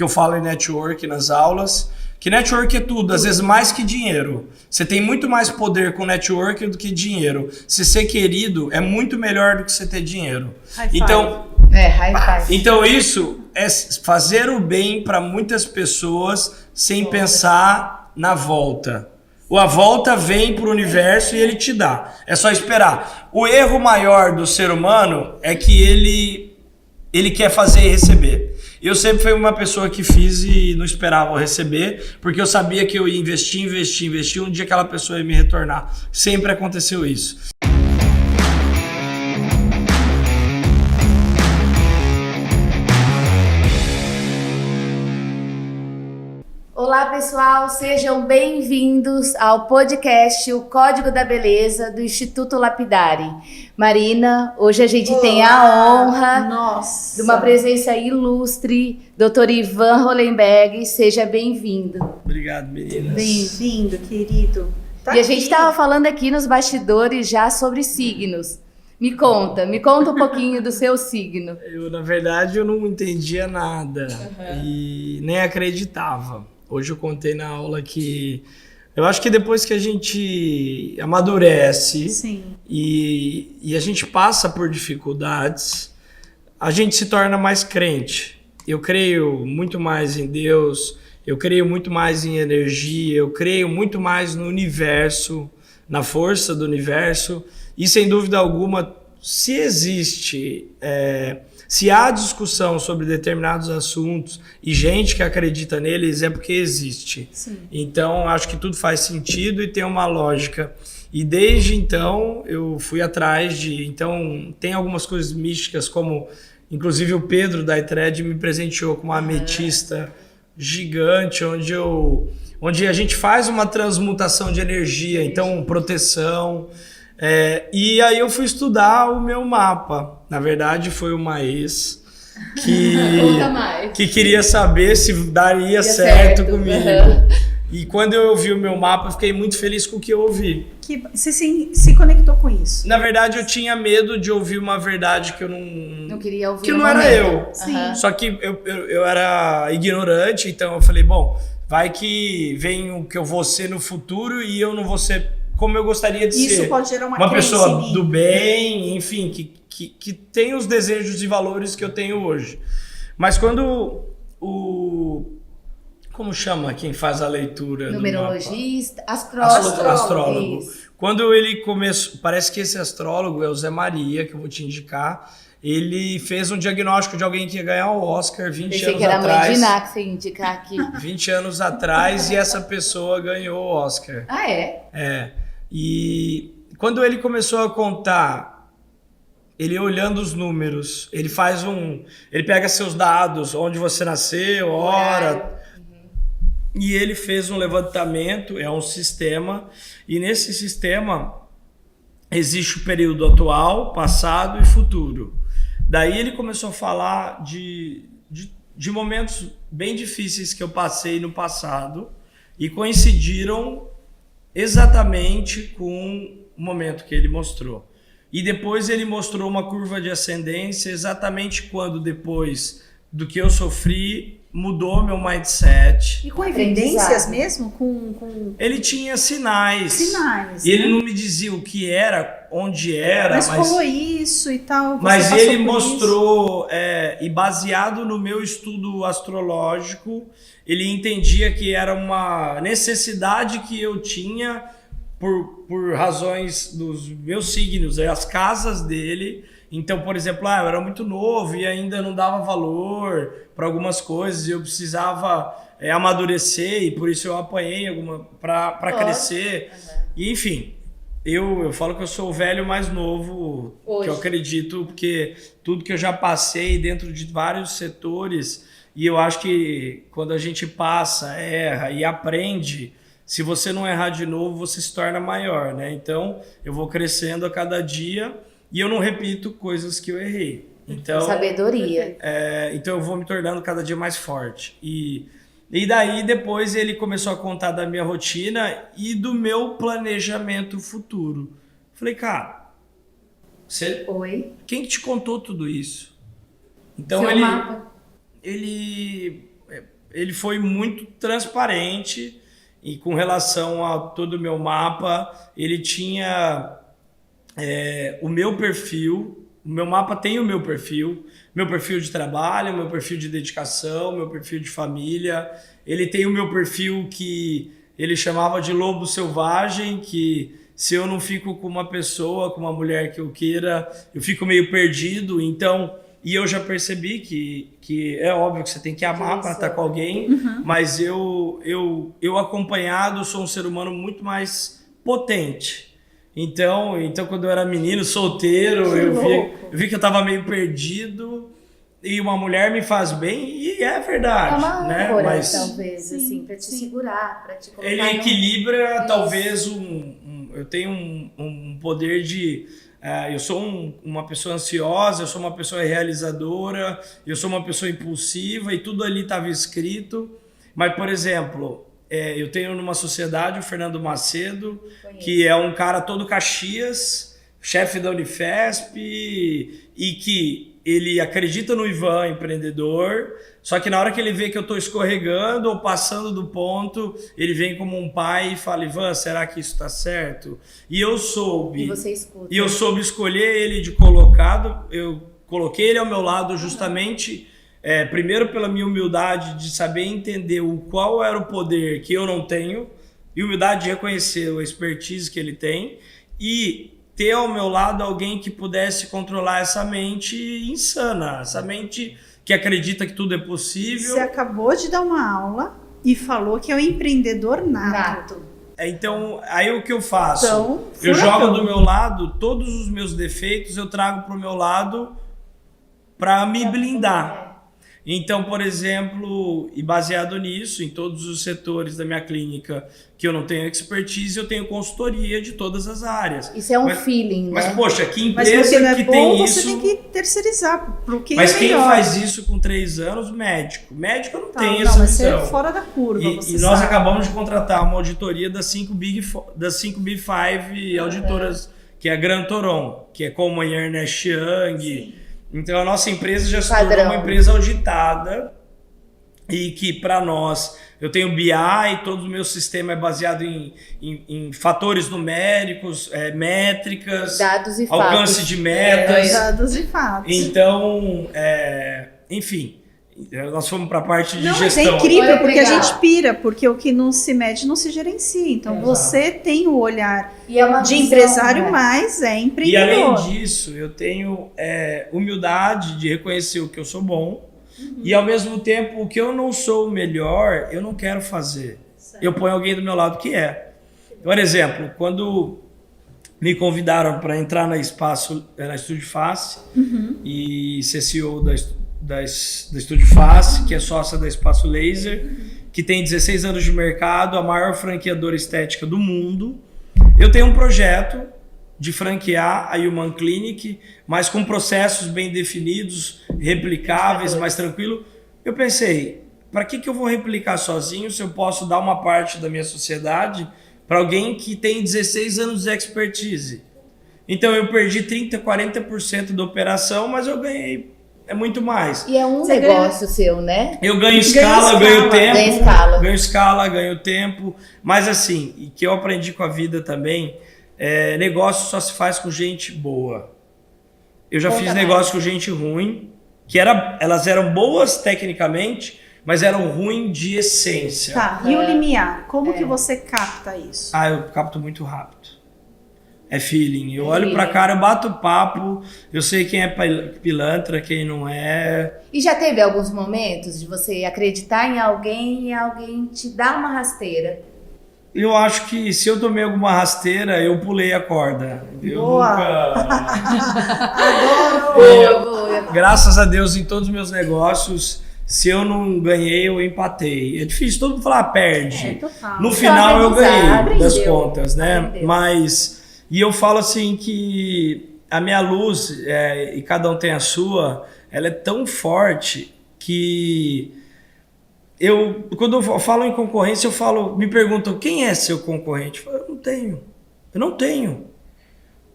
que eu falo em network nas aulas, que network é tudo, às vezes mais que dinheiro. Você tem muito mais poder com network do que dinheiro. Se ser querido é muito melhor do que você ter dinheiro. Então isso é fazer o bem para muitas pessoas sem pensar na volta. A volta vem para o universo e ele te dá. É só esperar. O erro maior do ser humano é que ele quer fazer e receber. Eu sempre fui uma pessoa que fiz e não esperava receber, porque eu sabia que eu ia investir, um dia aquela pessoa ia me retornar. Sempre aconteceu isso. Olá pessoal, sejam bem-vindos ao podcast O Código da Beleza do Instituto Lapidari. Marina, hoje a gente tem a honra de uma presença ilustre, Dr. Ivan Hollenberg, seja bem-vindo. Obrigado, meninas. Bem-vindo, querido. A gente estava falando aqui nos bastidores já sobre signos. Me conta um pouquinho do seu signo. Na verdade, eu não entendia nada e nem acreditava. Hoje eu contei na aula que eu acho que depois que a gente amadurece e a gente passa por dificuldades, a gente se torna mais crente. Eu creio muito mais em Deus, eu creio muito mais em energia, eu creio muito mais no universo, na força do universo e, sem dúvida alguma, se existe... Se há discussão sobre determinados assuntos e gente que acredita neles, é porque existe. Sim. Então, acho que tudo faz sentido e tem uma lógica. E desde então, eu fui atrás de... Então, tem algumas coisas místicas, como, inclusive, o Pedro da Itred me presenteou com uma ametista gigante, onde a gente faz uma transmutação de energia, então, proteção... e aí eu fui estudar o meu mapa. Na verdade, foi uma ex que queria saber se daria certo comigo. E quando eu ouvi o meu mapa, eu fiquei muito feliz com o que eu ouvi. Que você se conectou com isso? Na verdade, eu tinha medo de ouvir uma verdade que eu não queria ouvir. Que não era eu. Sim. Só que eu era ignorante, então eu falei, bom, vai que vem o que eu vou ser no futuro e eu não vou ser como eu gostaria de ser. Isso pode gerar uma pessoa do bem, enfim, que tem os desejos e valores que eu tenho hoje. Mas quando como chama quem faz a leitura? Numerologista, astrólogo. Quando ele começou, parece que esse astrólogo é o Zé Maria, que eu vou te indicar. Ele fez um diagnóstico de alguém que ia ganhar o Oscar 20 Pensei anos que era atrás. A mãe de Iná que você ia indicar aqui. 20 anos atrás, e essa pessoa ganhou o Oscar. Ah, é? É. E quando ele começou a contar, ele olhando os números, ele pega seus dados, onde você nasceu, hora, e ele fez um levantamento, é um sistema, e nesse sistema existe o período atual, passado e futuro. Daí ele começou a falar de momentos bem difíceis que eu passei no passado e coincidiram exatamente com o momento que ele mostrou. E depois ele mostrou uma curva de ascendência exatamente quando, depois do que eu sofri, mudou meu mindset. E com evidências mesmo? Ele tinha sinais. E ele não me dizia o que era, onde era. Mas rolou isso e tal. Mas ele mostrou, e baseado no meu estudo astrológico, ele entendia que era uma necessidade que eu tinha por razões dos meus signos, as casas dele. Então, por exemplo, eu era muito novo e ainda não dava valor para algumas coisas, eu precisava amadurecer e por isso eu apanhei para crescer. E, enfim, eu falo que eu sou o velho mais novo hoje, que eu acredito, porque tudo que eu já passei dentro de vários setores, e eu acho que quando a gente passa, erra e aprende, se você não errar de novo, você se torna maior, né? Então, eu vou crescendo a cada dia e eu não repito coisas que eu errei. Então, sabedoria. Então, eu vou me tornando cada dia mais forte. E daí, depois, ele começou a contar da minha rotina e do meu planejamento futuro. Falei, cara, quem que te contou tudo isso? Então, ele ele foi muito transparente e com relação a todo o meu mapa, ele tinha o meu perfil, o meu mapa tem o meu perfil de trabalho, meu perfil de dedicação, meu perfil de família, ele tem o meu perfil que ele chamava de lobo selvagem, que se eu não fico com uma pessoa, com uma mulher que eu queira, eu fico meio perdido, então... E eu já percebi que é óbvio que você tem que amar para estar com alguém, mas eu acompanhado sou um ser humano muito mais potente. Então quando eu era menino, solteiro, eu vi que eu estava meio perdido e uma mulher me faz bem e é verdade. É uma né? âncora, Mas talvez, assim, para te segurar, para te colocar. ele equilibra talvez eu tenho um poder de... eu sou uma pessoa ansiosa, eu sou uma pessoa realizadora, eu sou uma pessoa impulsiva e tudo ali estava escrito. Mas, por exemplo, eu tenho numa sociedade o Fernando Macedo, que é um cara todo Caxias, chefe da Unifesp, e que ele acredita no Ivan, empreendedor, só que na hora que ele vê que eu estou escorregando ou passando do ponto, ele vem como um pai e fala, Ivan, será que isso está certo? E eu soube. E você escuta. E eu soube escolher ele de colocado, eu coloquei ele ao meu lado justamente, primeiro pela minha humildade de saber entender qual era o poder que eu não tenho, e humildade de reconhecer a expertise que ele tem, e ter ao meu lado alguém que pudesse controlar essa mente insana, essa mente que acredita que tudo é possível. Você acabou de dar uma aula e falou que é um empreendedor nato. Então, aí o que eu faço? Então, eu jogo do meu lado, todos os meus defeitos eu trago para o meu lado para me blindar. Então, por exemplo, e baseado nisso, em todos os setores da minha clínica que eu não tenho expertise, eu tenho consultoria de todas as áreas. Isso é um feeling, né? Mas, poxa, que Mas empresa porque não é que bom, tem você isso... tem que terceirizar, porque Mas é quem melhor. faz isso com 3 anos? Médico. Médico não tem Não, essa mas você visão. é fora da curva, você E nós sabe. acabamos de contratar uma auditoria das 5 Big Five auditoras, que é a Gran Toron, que é como a Ernest Young. Sim. Então a nossa empresa já se tornou Padrão. uma empresa auditada e que para nós, eu tenho BI, todo o meu sistema é baseado em fatores numéricos, métricas, Dados e alcance fatos. de metas. Dados e fatos. Então, enfim, nós fomos para a parte de Não, mas é gestão. incrível, Olha, porque a legal. gente pira, porque o que não se mede não se gerencia. Então, Exato. você tem o olhar E é uma de visão, empresário, né? mas é E empreendedor. além disso, eu tenho humildade de reconhecer o que eu sou bom e ao mesmo tempo o que eu não sou o melhor, eu não quero fazer. Eu ponho alguém do meu lado que é. Por exemplo, quando me convidaram para entrar na Estúdio Face e ser CEO da Estúdio Face, que é sócia da Espaço Laser, que tem 16 anos de mercado, a maior franqueadora estética do mundo. Eu tenho um projeto de franquear a Human Clinic, mas com processos bem definidos, replicáveis, mais tranquilo. Eu pensei, para que eu vou replicar sozinho se eu posso dar uma parte da minha sociedade para alguém que tem 16 anos de expertise? Então eu perdi 30%, 40% da operação, mas eu ganhei muito mais. E é um Você negócio seu, né? Eu ganho escala, ganho tempo. Ganha escala. Ganho escala, ganho tempo. Mas assim, e que eu aprendi com a vida também, negócio só se faz com gente boa. Eu já Conta fiz mais. negócio com gente ruim, elas eram boas tecnicamente, mas eram ruins de essência. Tá, e o limiar? Como que você capta isso? Eu capto muito rápido. É feeling. Eu olho feeling. pra cara, eu bato papo, eu sei quem é pilantra, quem não é. E já teve alguns momentos de você acreditar em alguém e alguém te dar uma rasteira? Eu acho que se eu tomei alguma rasteira, eu pulei a corda. Eu Boa. nunca... Graças a Deus, em todos os meus negócios, se eu não ganhei, eu empatei. É difícil todo mundo falar, perde. Total. No final eu ganhei das aprendeu. contas, né? Aprendeu. Mas, e eu falo assim que a minha luz, e cada um tem a sua, ela é tão forte que quando eu falo em concorrência, me perguntam, quem é seu concorrente? Eu falo, eu não tenho.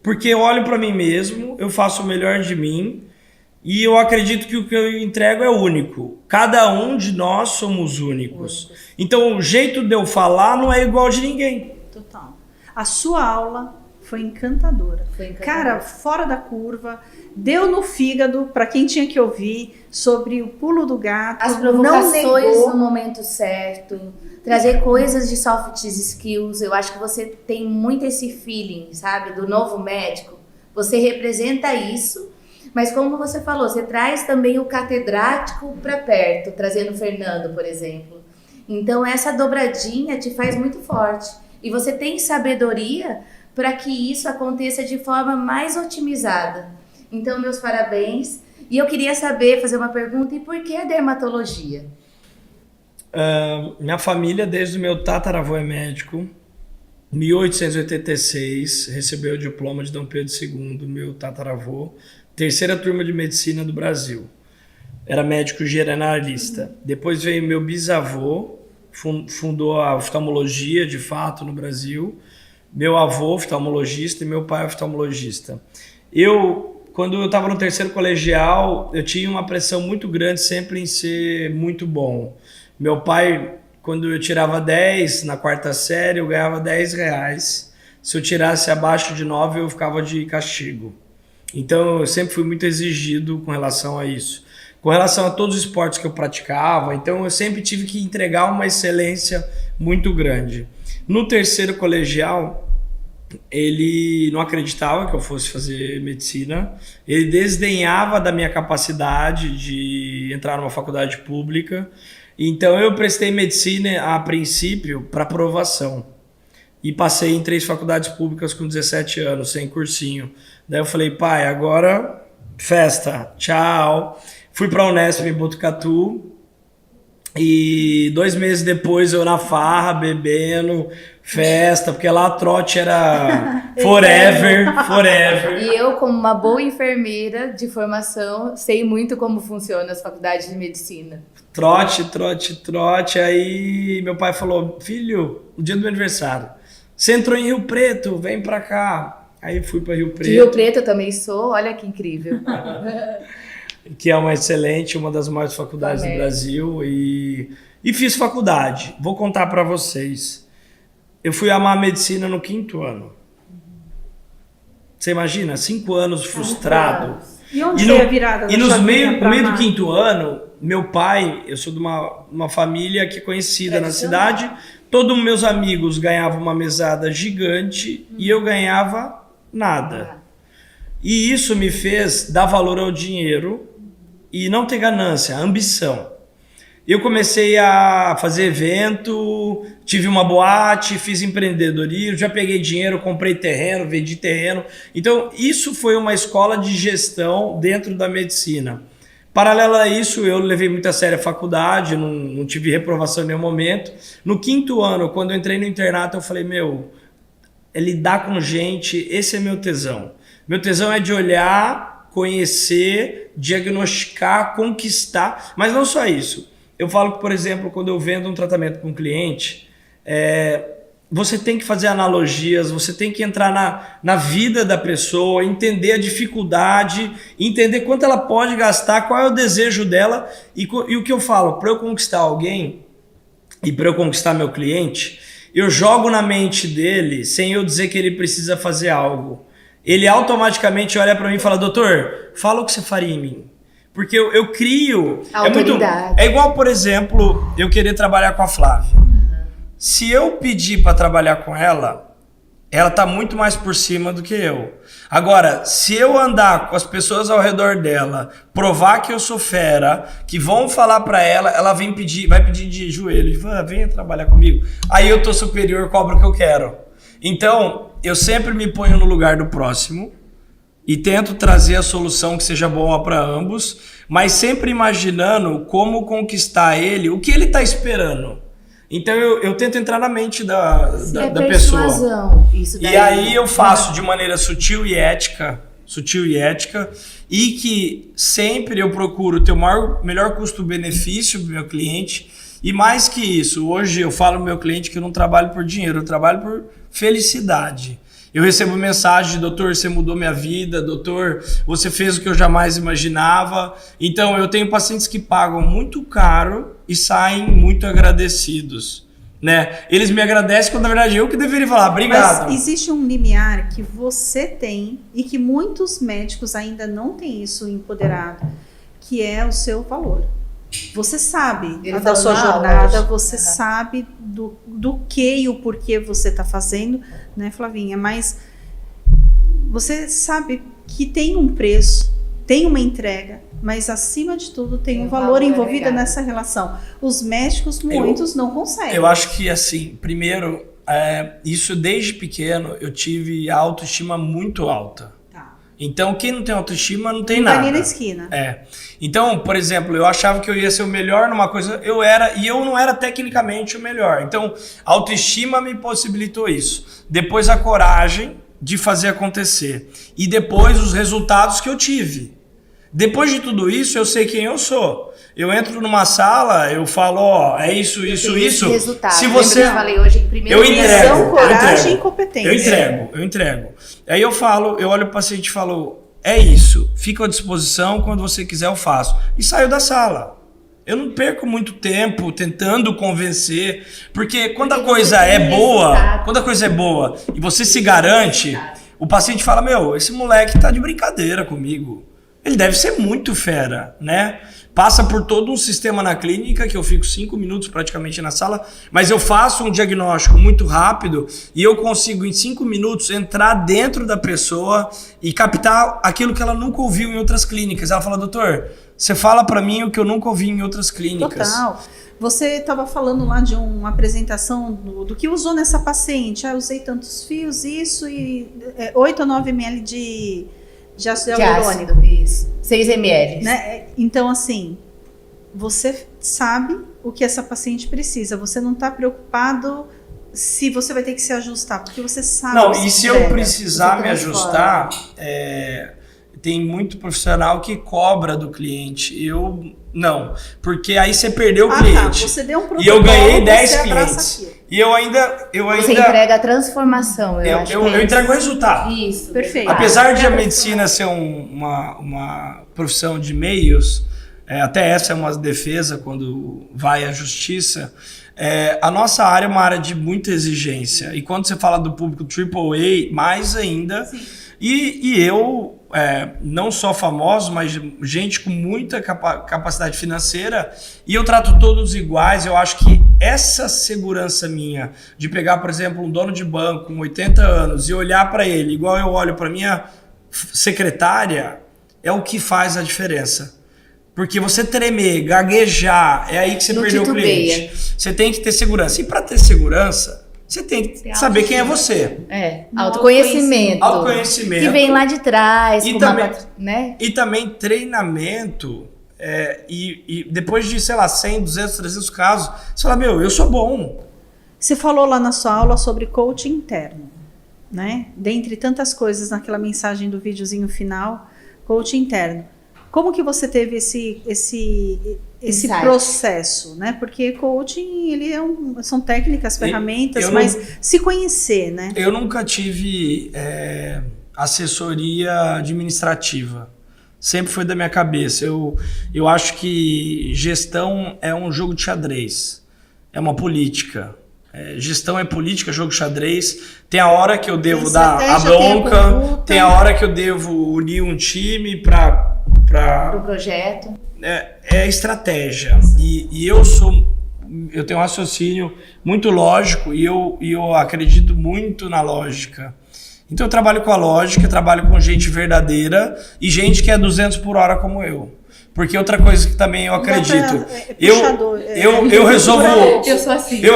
Porque eu olho para mim mesmo, eu faço o melhor de mim, E eu acredito que o que eu entrego é único. Cada um de nós somos únicos. Então o jeito de eu falar não é igual de ninguém. Total. A sua aula foi encantadora. Cara, fora da curva, deu no fígado para quem tinha que ouvir sobre o pulo do gato. As provocações no momento certo, trazer coisas de soft skills. Eu acho que você tem muito esse feeling, sabe, do novo médico. Você representa isso, mas como você falou, você traz também o catedrático para perto, trazendo o Fernando, por exemplo. Então essa dobradinha te faz muito forte. E você tem sabedoria para que isso aconteça de forma mais otimizada. Então, meus parabéns. E eu queria saber, fazer uma pergunta, e por que a dermatologia? Minha família, desde o meu tataravô é médico. 1886, recebeu o diploma de Dom Pedro II, meu tataravô. Terceira turma de medicina do Brasil. Era médico generalista. Depois veio meu bisavô, fundou a oftalmologia, de fato, no Brasil. Meu avô, oftalmologista, e meu pai, oftalmologista. Quando eu estava no terceiro colegial, eu tinha uma pressão muito grande sempre em ser muito bom. Meu pai, quando eu tirava 10 na quarta série, eu ganhava R$10. Se eu tirasse abaixo de 9, eu ficava de castigo. Então, eu sempre fui muito exigido com relação a isso. Com relação a todos os esportes que eu praticava, então eu sempre tive que entregar uma excelência muito grande. No terceiro colegial, ele não acreditava que eu fosse fazer medicina, ele desdenhava da minha capacidade de entrar numa faculdade pública, então eu prestei medicina a princípio para aprovação e passei em 3 faculdades públicas com 17 anos, sem cursinho. Daí eu falei, pai, agora festa, tchau. Fui para a Unesp em Botucatu e 2 meses depois eu na farra, bebendo, festa, porque lá a trote era forever. E eu, como uma boa enfermeira de formação, sei muito como funcionam as faculdades de medicina. Trote. Aí meu pai falou, filho, o dia do meu aniversário, você entrou em Rio Preto, vem pra cá. Aí fui para Rio Preto. Rio Preto eu também sou, olha que incrível. Que é uma das maiores faculdades do Brasil. E fiz faculdade. Vou contar para vocês. Eu fui amar a medicina no 5º ano. Você imagina? 5 anos frustrado. E onde foi a virada? E no meio do 5º ano, meu pai, eu sou de uma família que é conhecida na cidade, todos meus amigos ganhavam uma mesada gigante e eu ganhava nada. E isso me fez dar valor ao dinheiro e não ter ganância, ambição. Eu comecei a fazer evento, tive uma boate, fiz empreendedorismo, já peguei dinheiro, comprei terreno, vendi terreno. Então, isso foi uma escola de gestão dentro da medicina. Paralelo a isso, eu levei muito a sério a faculdade, não tive reprovação em nenhum momento. No 5º ano, quando eu entrei no internato, eu falei, é lidar com gente, esse é meu tesão. Meu tesão é de olhar, conhecer, diagnosticar, conquistar, mas não só isso. Eu falo que, por exemplo, quando eu vendo um tratamento com um cliente, você tem que fazer analogias, você tem que entrar na vida da pessoa, entender a dificuldade, entender quanto ela pode gastar, qual é o desejo dela. E o que eu falo, para eu conquistar alguém e para eu conquistar meu cliente, eu jogo na mente dele sem eu dizer que ele precisa fazer algo. Ele automaticamente olha para mim e fala, doutor, fala o que você faria em mim. Porque eu crio... Autoridade. É igual, por exemplo, eu querer trabalhar com a Flávia. Se eu pedir para trabalhar com ela, ela tá muito mais por cima do que eu. Agora, se eu andar com as pessoas ao redor dela, provar que eu sou fera, que vão falar para ela, ela vai pedir de joelho, venha trabalhar comigo. Aí eu tô superior, cobro o que eu quero. Então, eu sempre me ponho no lugar do próximo e tento trazer a solução que seja boa para ambos, mas sempre imaginando como conquistar ele, o que ele está esperando. Então eu tento entrar na mente da pessoa. Isso daí. E aí eu faço de maneira sutil e ética, e que sempre eu procuro ter o melhor custo-benefício do meu cliente. E mais que isso, hoje eu falo pro meu cliente que eu não trabalho por dinheiro, eu trabalho por felicidade. Eu recebo mensagem, doutor, você mudou minha vida, doutor, você fez o que eu jamais imaginava. Então, eu tenho pacientes que pagam muito caro e saem muito agradecidos, né? Eles me agradecem quando, na verdade, eu que deveria falar, obrigado. Mas existe um limiar que você tem e que muitos médicos ainda não têm isso empoderado, que é o seu valor. Você sabe da sua jornada, você sabe do que e o porquê você está fazendo, né, Flavinha? Mas você sabe que tem um preço, tem uma entrega, mas acima de tudo tem um valor envolvido nessa relação. Os médicos, muitos não conseguem. Eu acho que, assim, primeiro, isso desde pequeno eu tive a autoestima muito alta. Então, quem não tem autoestima não tem nada. Ali na esquina. Então, por exemplo, eu achava que eu ia ser o melhor numa coisa, e eu não era tecnicamente o melhor. Então, a autoestima me possibilitou isso. Depois a coragem de fazer acontecer. E depois os resultados que eu tive. Depois de tudo isso, eu sei quem eu sou. Eu entro numa sala, eu falo, ó, é isso. Se você... Eu falei hoje em primeiro eu coragem e competência. Eu entrego. Aí eu falo, eu olho pro paciente e falo, é isso, fico à disposição, quando você quiser eu faço. E saio da sala. Eu não perco muito tempo tentando convencer, porque quando a coisa é boa e você se garante, o paciente fala, meu, esse moleque tá de brincadeira comigo. Ele deve ser muito fera, né? Passa por todo um sistema na clínica, que eu fico 5 minutos praticamente na sala, mas eu faço um diagnóstico muito rápido e eu consigo em 5 minutos entrar dentro da pessoa e captar aquilo que ela nunca ouviu em outras clínicas. Ela fala, doutor, você fala pra mim o que eu nunca ouvi em outras clínicas. Total. Você estava falando lá de uma apresentação do que usou nessa paciente. Eu usei tantos fios, isso e 8 ou 9 ml de ácido hialurônico. Isso. 6 ml. Né? Então, assim, você sabe o que essa paciente precisa. Você não está preocupado se você vai ter que se ajustar, porque você sabe. Não, e se eu precisar me ajustar, tem muito profissional que cobra do cliente. Eu não, porque aí você perdeu o cliente. Você deu um e eu ganhei 10 clientes. E eu ainda... Você entrega a transformação, eu entrego o resultado. Isso. Perfeito. Apesar de a medicina ser uma profissão de meios, até essa é uma defesa quando vai à justiça, a nossa área é uma área de muita exigência. E quando você fala do público AAA, mais ainda. Sim. E eu, não só famoso, mas gente com muita capacidade financeira, e eu trato todos iguais. Eu acho que essa segurança minha de pegar, por exemplo, um dono de banco com 80 anos e olhar para ele igual eu olho para minha secretária, é o que faz a diferença. Porque você tremer, gaguejar, é aí que você perdeu o cliente. Você tem que ter segurança. E para ter segurança, você tem que saber quem é você. Autoconhecimento. Autoconhecimento. Que vem lá de trás. E também treinamento. E depois de, sei lá, 100, 200, 300 casos, você fala, meu, eu sou bom. Você falou lá na sua aula sobre coaching interno, né? Dentre tantas coisas naquela mensagem do videozinho final, coaching interno. Como que você teve esse processo, né? Porque coaching, ele são técnicas, ferramentas, mas se conhecer, né? Eu nunca tive assessoria administrativa. Sempre foi da minha cabeça. Eu acho que gestão é um jogo de xadrez. É uma política. Gestão é política, jogo de xadrez. Tem a hora que eu devo dar a bronca, tem a hora que eu devo unir um time para o projeto. É estratégia. E eu tenho um raciocínio muito lógico e eu acredito muito na lógica. Então eu trabalho com a lógica, trabalho com gente verdadeira e gente que é 200 por hora como eu. Porque outra coisa que também eu acredito, eu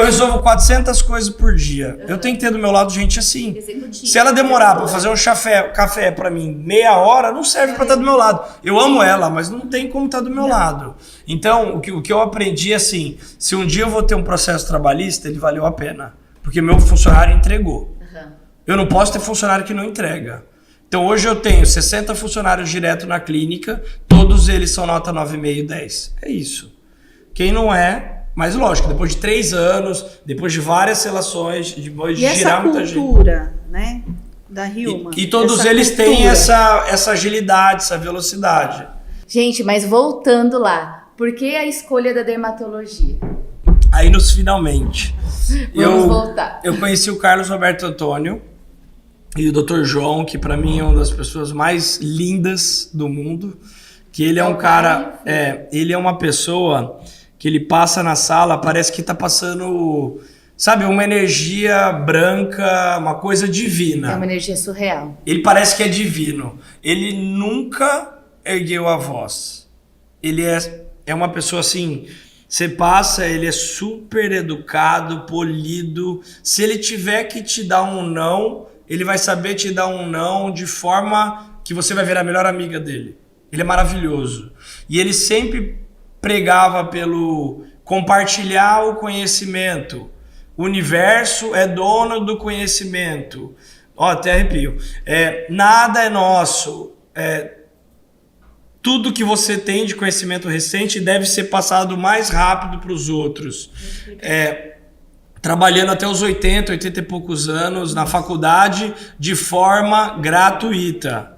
resolvo 400 coisas por dia. Eu tenho que ter do meu lado gente assim. Se ela demorar para fazer um café para mim meia hora, não serve para estar do meu lado. Eu amo ela, mas não tem como estar do meu lado. Então, o que eu aprendi é assim, se um dia eu vou ter um processo trabalhista, ele valeu a pena. Porque meu funcionário entregou. Eu não posso ter funcionário que não entrega. Então hoje eu tenho 60 funcionários direto na clínica, todos eles são nota 9,5, 10. É isso. Quem não é, mas lógico, depois de 3 anos, depois de várias relações, depois de girar muita gente. E essa cultura, né? Da Hillman. E todos Essa eles têm cultura. essa agilidade, essa velocidade. Gente, mas voltando lá, por que a escolha da dermatologia? Aí nos finalmente. Vamos voltar. Eu conheci o Carlos Roberto Antônio e o Dr. João, que para mim é uma das pessoas mais lindas do mundo. Que ele é um cara... ele é uma pessoa que ele passa na sala, parece que tá passando... Sabe, uma energia branca, uma coisa divina. É uma energia surreal. Ele parece que é divino. Ele nunca ergueu a voz. Ele é uma pessoa assim... Você passa, ele é super educado, polido. Se ele tiver que te dar um não, ele vai saber te dar um não de forma que você vai virar a melhor amiga dele. Ele é maravilhoso. E ele sempre pregava pelo compartilhar o conhecimento. O universo é dono do conhecimento. Ó, até arrepio. Nada é nosso. Tudo que você tem de conhecimento recente deve ser passado mais rápido para os outros. Trabalhando até os 80 e poucos anos na faculdade de forma gratuita.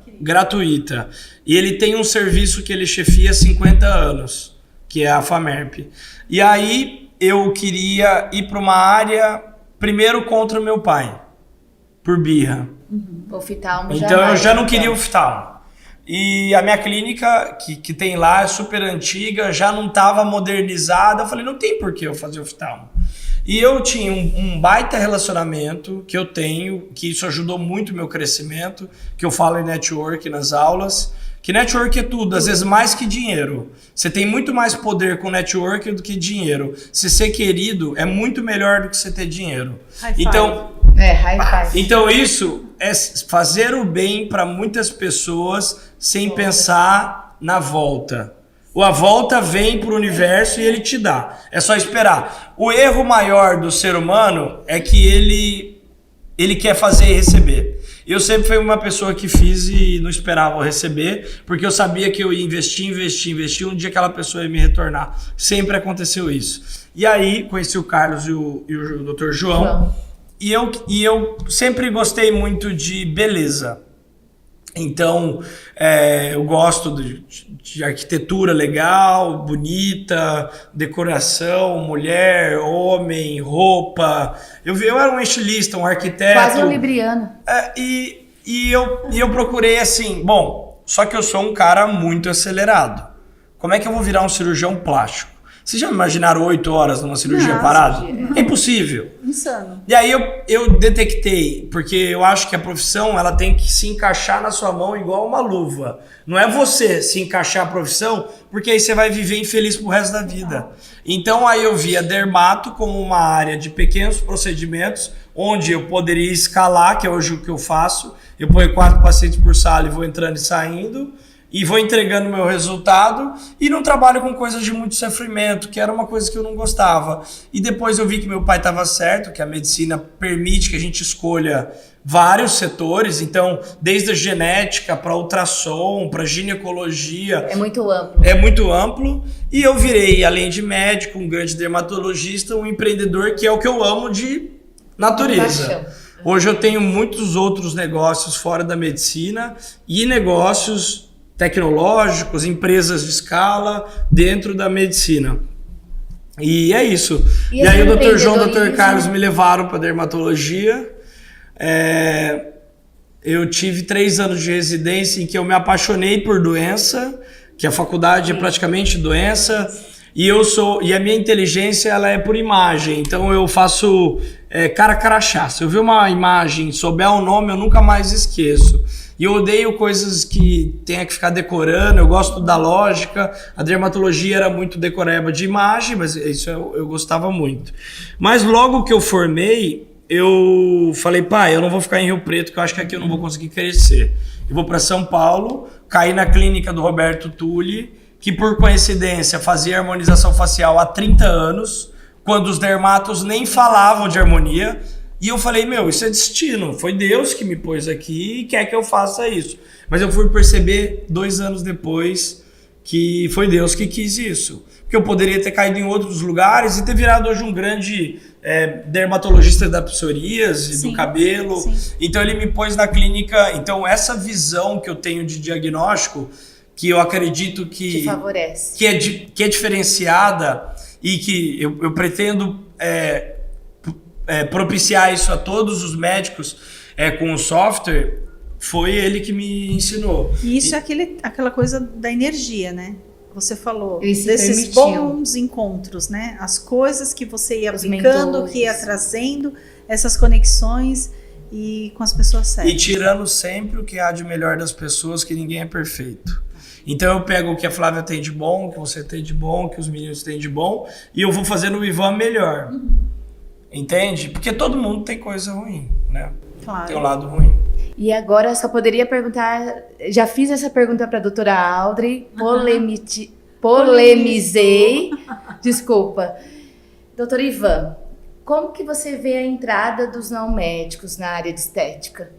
E ele tem um serviço que ele chefia há 50 anos, que é a FAMERP. E aí eu queria ir para uma área, primeiro contra o meu pai, por birra. Oftalmo Então eu já não queria oftalmo. E a minha clínica, que tem lá, é super antiga, já não estava modernizada. Eu falei, não tem por que eu fazer oftalmo. E eu tinha um baita relacionamento que eu tenho, que isso ajudou muito o meu crescimento, que eu falo em network nas aulas, que network é tudo, às vezes mais que dinheiro. Você tem muito mais poder com network do que dinheiro. Se ser querido é muito melhor do que você ter dinheiro. High five. High five. Então isso é fazer o bem para muitas pessoas sem pensar na volta. A volta vem pro universo e ele te dá. É só esperar. O erro maior do ser humano é que ele quer fazer e receber. Eu sempre fui uma pessoa que fiz e não esperava receber, porque eu sabia que eu ia investir, um dia aquela pessoa ia me retornar. Sempre aconteceu isso. E aí, conheci o Carlos e o Dr. João. E eu sempre gostei muito de beleza. Então, eu gosto de arquitetura legal, bonita, decoração, mulher, homem, roupa. Eu era um estilista, um arquiteto. Quase um libriano. E eu procurei assim, só que eu sou um cara muito acelerado. Como é que eu vou virar um cirurgião plástico? Vocês já imaginaram 8 horas numa cirurgia parada? É impossível. Insano. E aí eu detectei, porque eu acho que a profissão ela tem que se encaixar na sua mão igual uma luva. Não é você se encaixar a profissão, porque aí você vai viver infeliz pro resto da vida. Então aí eu vi a dermato como uma área de pequenos procedimentos, onde eu poderia escalar, que é hoje o que eu faço. Eu ponho 4 pacientes por sala e vou entrando e saindo. E vou entregando meu resultado e não trabalho com coisas de muito sofrimento, que era uma coisa que eu não gostava. E depois eu vi que meu pai estava certo, que a medicina permite que a gente escolha vários setores, então desde a genética para ultrassom, para ginecologia. É muito amplo. É muito amplo. E eu virei, além de médico, um grande dermatologista, um empreendedor, que é o que eu amo de natureza. Hoje eu tenho muitos outros negócios fora da medicina e negócios tecnológicos, empresas de escala dentro da medicina. E é isso. E aí o Dr. João e o Dr. Carlos me levaram para dermatologia. Eu tive 3 anos de residência em que eu me apaixonei por doença, que a faculdade é praticamente doença, e a minha inteligência ela é por imagem. Então eu faço cara crachá. Se eu ver uma imagem, souber o nome, eu nunca mais esqueço. E eu odeio coisas que tenha que ficar decorando, eu gosto da lógica. A dermatologia era muito decoreba de imagem, mas isso eu gostava muito. Mas logo que eu formei, eu falei, pai, eu não vou ficar em Rio Preto, que eu acho que aqui eu não vou conseguir crescer. Eu vou para São Paulo, caí na clínica do Roberto Tulli, que por coincidência fazia harmonização facial há 30 anos, quando os dermatos nem falavam de harmonia. E eu falei, isso é destino, foi Deus que me pôs aqui e quer que eu faça isso. Mas eu fui perceber 2 anos depois que foi Deus que quis isso. Porque eu poderia ter caído em outros lugares e ter virado hoje um grande dermatologista da psoríase, do cabelo. Sim. Então ele me pôs na clínica. Então essa visão que eu tenho de diagnóstico, que eu acredito que favorece, que é diferenciada e que eu pretendo propiciar isso a todos os médicos com o software, foi ele que me ensinou. E isso é aquela coisa da energia, né? Você falou desses bons encontros, né? As coisas que você ia aplicando, que ia trazendo essas conexões e com as pessoas certas. E tirando sempre o que há de melhor das pessoas, que ninguém é perfeito. Então eu pego o que a Flávia tem de bom, o que você tem de bom, o que os meninos têm de bom, e eu vou fazer no Ivan melhor. Entende? Porque todo mundo tem coisa ruim, né? Claro. Tem um lado ruim. E agora só poderia perguntar, já fiz essa pergunta para a doutora Audrey, polemizei, desculpa. Doutor Ivan, como que você vê a entrada dos não médicos na área de estética?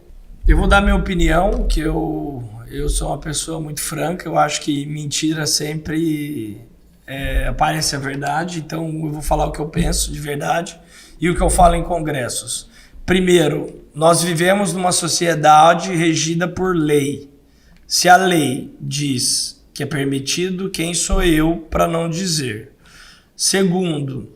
Eu vou dar minha opinião, que eu sou uma pessoa muito franca, eu acho que mentira sempre aparece a verdade, então eu vou falar o que eu penso de verdade e o que eu falo em congressos. Primeiro, nós vivemos numa sociedade regida por lei. Se a lei diz que é permitido, quem sou eu para não dizer? Segundo,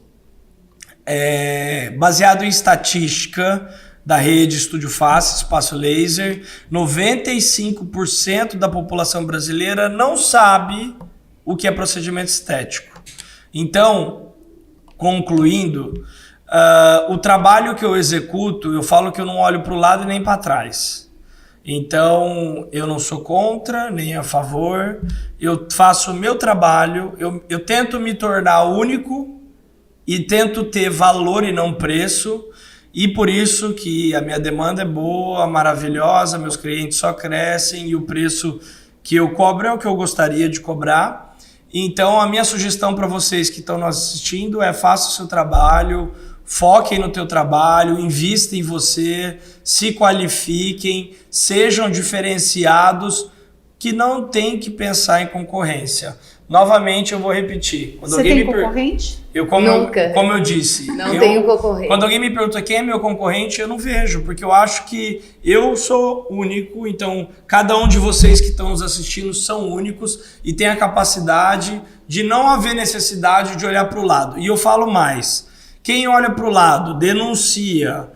baseado em estatística da rede Estúdio Face, Espaço Laser, 95% da população brasileira não sabe o que é procedimento estético. Então, concluindo, o trabalho que eu executo, eu falo que eu não olho para o lado e nem para trás. Então, eu não sou contra, nem a favor. Eu faço o meu trabalho, eu tento me tornar único e tento ter valor e não preço. E por isso que a minha demanda é boa, maravilhosa, meus clientes só crescem e o preço que eu cobro é o que eu gostaria de cobrar. Então, a minha sugestão para vocês que estão nos assistindo é: faça o seu trabalho, foquem no teu trabalho, invista em você, se qualifiquem, sejam diferenciados, que não tem que pensar em concorrência. Novamente, eu vou repetir. Quando você tem concorrente? Nunca. Como eu disse. Não tenho concorrente. Quando alguém me pergunta quem é meu concorrente, eu não vejo, porque eu acho que eu sou único, então cada um de vocês que estão nos assistindo são únicos e tem a capacidade de não haver necessidade de olhar para o lado. E eu falo mais. Quem olha para o lado, denuncia,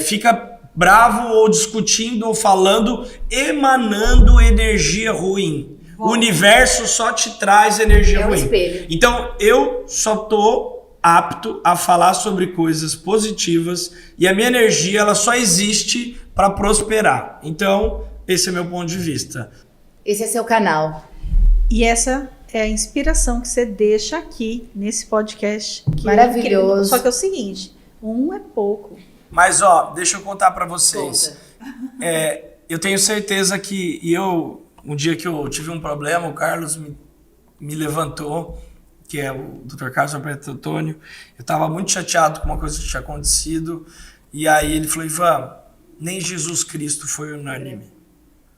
fica bravo ou discutindo ou falando, emanando energia ruim. O universo só te traz energia ruim. Espelho. Então, eu só tô apto a falar sobre coisas positivas e a minha energia ela só existe para prosperar. Então, esse é meu ponto de vista. Esse é seu canal. E essa é a inspiração que você deixa aqui nesse podcast. Maravilhoso. Só que é o seguinte, um é pouco. Mas, deixa eu contar para vocês. Eu tenho certeza que um dia que eu tive um problema, o Carlos me levantou, que é o Dr. Carlos Alberto Antônio. Eu estava muito chateado com uma coisa que tinha acontecido. E aí ele falou: Ivan, nem Jesus Cristo foi unânime.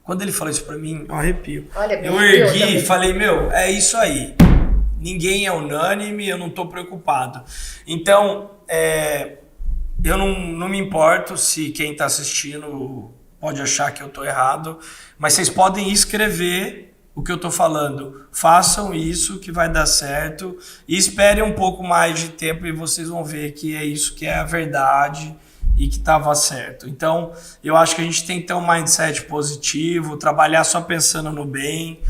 Quando ele falou isso para mim, eu arrepio. Eu ergui e falei: é isso aí. Ninguém é unânime, eu não estou preocupado. Então, eu não me importo se quem está assistindo pode achar que eu estou errado, mas vocês podem escrever o que eu estou falando. Façam isso que vai dar certo e esperem um pouco mais de tempo e vocês vão ver que é isso que é a verdade e que estava certo. Então, eu acho que a gente tem que ter um mindset positivo, trabalhar só pensando no bem.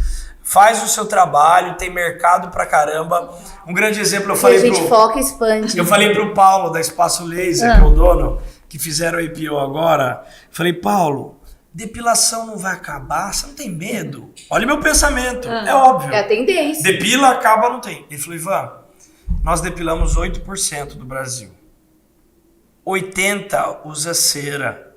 Faz o seu trabalho, tem mercado pra caramba. Um grande exemplo, foca e expande. Eu falei pro Paulo da Espaço Laser, que é o dono, que fizeram o IPO agora. Falei: Paulo, depilação não vai acabar? Você não tem medo? Olha o meu pensamento, é óbvio. É a tendência. Depila, acaba, não tem. Ele falou: Ivan, nós depilamos 8% do Brasil. 80% usa cera.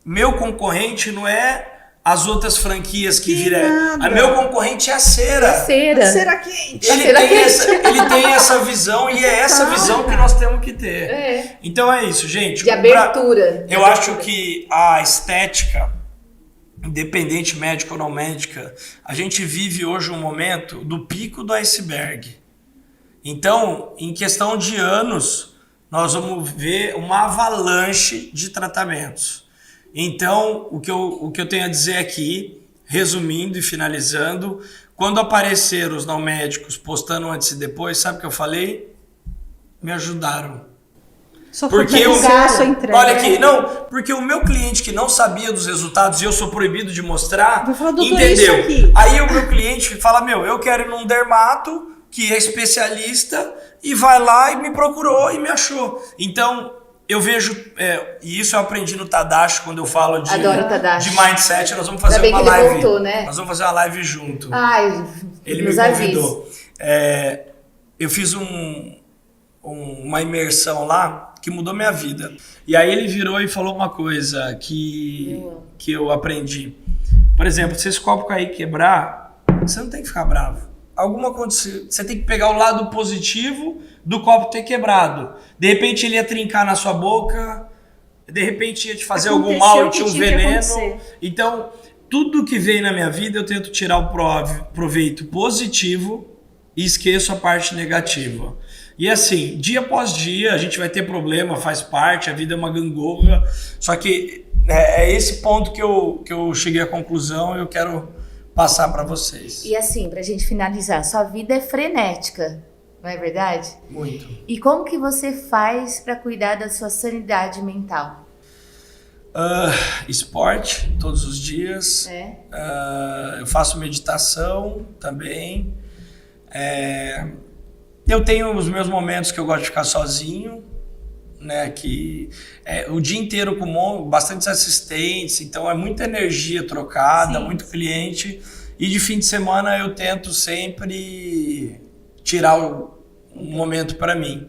Meu concorrente não é as outras franquias que viram. A meu concorrente é a cera. A cera quente. Ele tem essa visão e é essa visão que nós temos que ter. Então é isso, gente. De abertura. Eu acho que a estética independente médica ou não médica, a gente vive hoje um momento do pico do iceberg. Então, em questão de anos, nós vamos ver uma avalanche de tratamentos. Então, o que eu tenho a dizer aqui, resumindo e finalizando, quando apareceram os não médicos postando antes e depois, sabe o que eu falei? Me ajudaram. Só Porque olha aqui, não, porque o meu cliente que não sabia dos resultados e eu sou proibido de mostrar, vou falar, doutor, entendeu? isso aqui. Aí o meu cliente fala, eu quero ir num dermato que é especialista e vai lá e me procurou e me achou. Então, eu vejo, e isso eu aprendi no Tadashi quando eu falo de mindset, nós vamos fazer uma live. Voltou, né? Nós vamos fazer uma live junto. Ai, ele me convidou. Eu fiz uma imersão lá que mudou minha vida. E aí ele virou e falou uma coisa que eu aprendi. Por exemplo, se esse copo cair e quebrar, você não tem que ficar bravo. Alguma coisa, você tem que pegar o lado positivo do copo ter quebrado. De repente ele ia trincar na sua boca, de repente ia te fazer algum mal e tinha um veneno. Então, tudo que vem na minha vida eu tento tirar o proveito positivo e esqueço a parte negativa. E assim, dia após dia a gente vai ter problema, faz parte, a vida é uma gangorra. Só que é esse ponto que eu cheguei à conclusão e eu quero passar para vocês. E assim, pra gente finalizar, sua vida é frenética, não é verdade? Muito. E como que você faz para cuidar da sua sanidade mental? Esporte, todos os dias. Eu faço meditação também. Eu tenho os meus momentos que eu gosto de ficar sozinho, né? Que o dia inteiro com bastantes assistentes, então é muita energia trocada, muito cliente. E de fim de semana eu tento sempre tirar um momento para mim.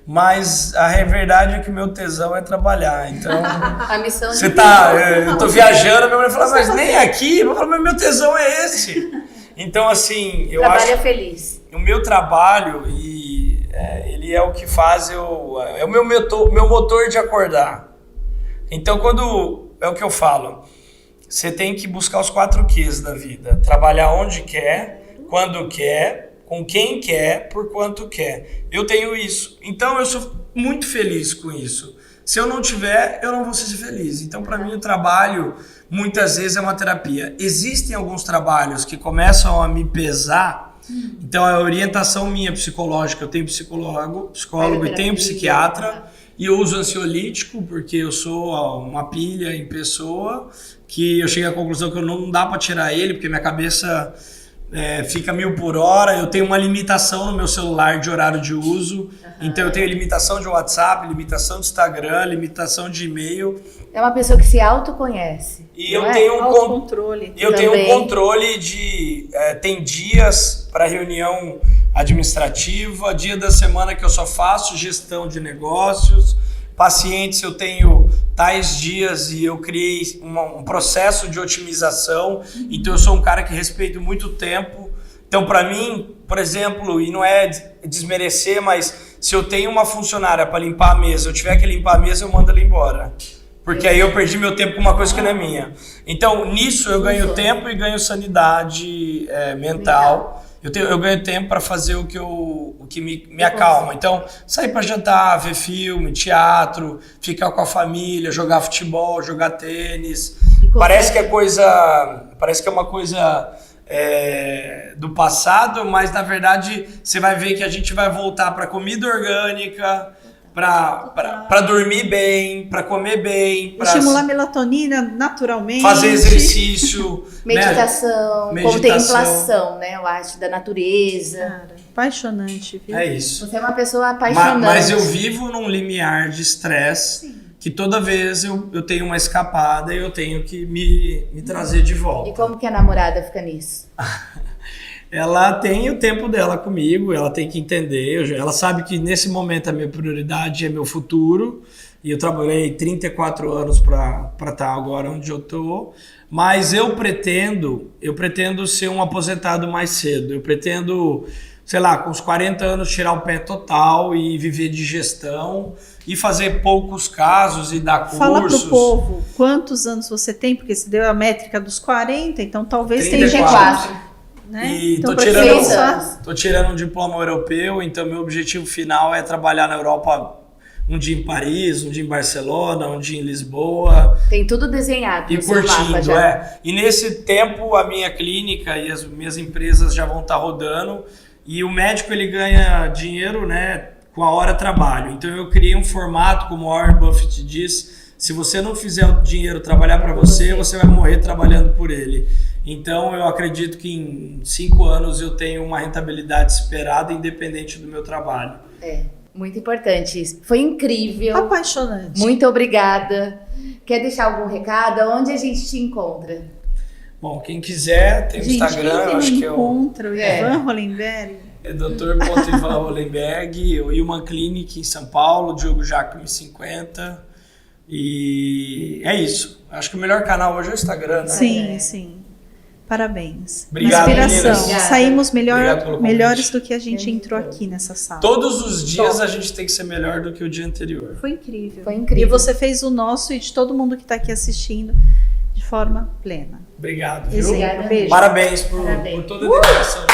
Mas a verdade é que o meu tesão é trabalhar, então... A missão você eu tô viajando, minha mulher fala, mas nem aqui? Eu falo, mas meu tesão é esse. Então, assim, eu acho... Trabalho feliz. O meu trabalho, ele é o que faz é o meu motor de acordar. Então, é o que eu falo, você tem que buscar os 4 Qs da vida. Trabalhar onde quer, quando quer, com quem quer, por quanto quer. Eu tenho isso. Então, eu sou muito feliz com isso. Se eu não tiver, eu não vou ser feliz. Então, para mim, o trabalho, muitas vezes, é uma terapia. Existem alguns trabalhos que começam a me pesar. Então, é a orientação minha psicológica. Eu tenho psicólogo e tenho psiquiatra. E eu uso ansiolítico, porque eu sou uma pilha em pessoa, que eu cheguei à conclusão que não dá para tirar ele, porque minha cabeça fica 1000 por hora. Eu tenho uma limitação no meu celular de horário de uso. Então, eu tenho limitação de WhatsApp, limitação de Instagram, limitação de e-mail. É uma pessoa que se autoconhece. E eu tenho autocontrole. Eu tenho um controle de... tem dias para reunião administrativa, dia da semana que eu só faço gestão de negócios, pacientes eu tenho tais dias e eu criei um processo de otimização, então eu sou um cara que respeito muito o tempo. Então, para mim, por exemplo, e não é desmerecer, mas se eu tenho uma funcionária para limpar a mesa, eu tiver que limpar a mesa, eu mando ela embora. Porque aí eu perdi meu tempo com uma coisa que não é minha. Então, nisso eu ganho tempo e ganho sanidade mental. Eu ganho tempo para fazer o que me acalma. Então, sair para jantar, ver filme, teatro, ficar com a família, jogar futebol, jogar tênis. Parece que é uma coisa do passado, mas na verdade você vai ver que a gente vai voltar para comida orgânica, para dormir bem, para comer bem, para estimular a melatonina naturalmente, fazer exercício, meditação, contemplação, né? Eu acho, da natureza. Cara, apaixonante, viu? É isso. Você é uma pessoa apaixonante. Mas eu vivo num limiar de estresse que toda vez eu tenho uma escapada e eu tenho que me trazer de volta. E como que a namorada fica nisso? Ela tem o tempo dela comigo, ela tem que entender, ela sabe que nesse momento a minha prioridade é meu futuro, e eu trabalhei 34 anos para estar agora onde eu estou, mas eu pretendo ser um aposentado mais cedo, eu pretendo sei lá, com os 40 anos tirar o pé total e viver de gestão e fazer poucos casos e dar cursos. Fala pro povo quantos anos você tem, porque se deu a métrica dos 40, então talvez tenha 34. né? E Então, tô pra tirando, criança- tô tirando um diploma europeu, então meu objetivo final é trabalhar na Europa um dia em Paris, um dia em Barcelona, um dia em Lisboa. Tem tudo desenhado E no seu mapa curtindo, já. E nesse tempo a minha clínica e as minhas empresas já vão estar rodando e o médico ele ganha dinheiro, né, com a hora trabalho. Então eu criei um formato, como o Warren Buffett diz, se você não fizer o dinheiro trabalhar para você, você vai morrer trabalhando por ele. Então eu acredito que em 5 anos eu tenho uma rentabilidade esperada independente do meu trabalho. Muito importante isso. Foi incrível. Apaixonante. Muito obrigada. Quer deixar algum recado? Onde a gente te encontra? Bom, quem quiser, tem o Gente, Instagram, eu quem acho não que é o encontra o É. Ivan Hollenberg. Dr. Ivan Hollenberg, o Human Clinic em São Paulo, Diogo Jacome 50. E é isso. Acho que o melhor canal hoje é o Instagram, né? Sim, sim. Parabéns. Obrigado, Inspiração. meninas. Obrigada. Saímos Obrigado pelo convite. melhores do que a gente entrou aqui nessa sala. Todos os dias Top. a gente tem que ser melhor do que o dia anterior. Foi incrível. Foi incrível. E você fez o nosso e de todo mundo que está aqui assistindo de forma plena. Obrigado, viu? Exemplo. Obrigada. Beijo. Parabéns por Parabéns. toda a dedicação.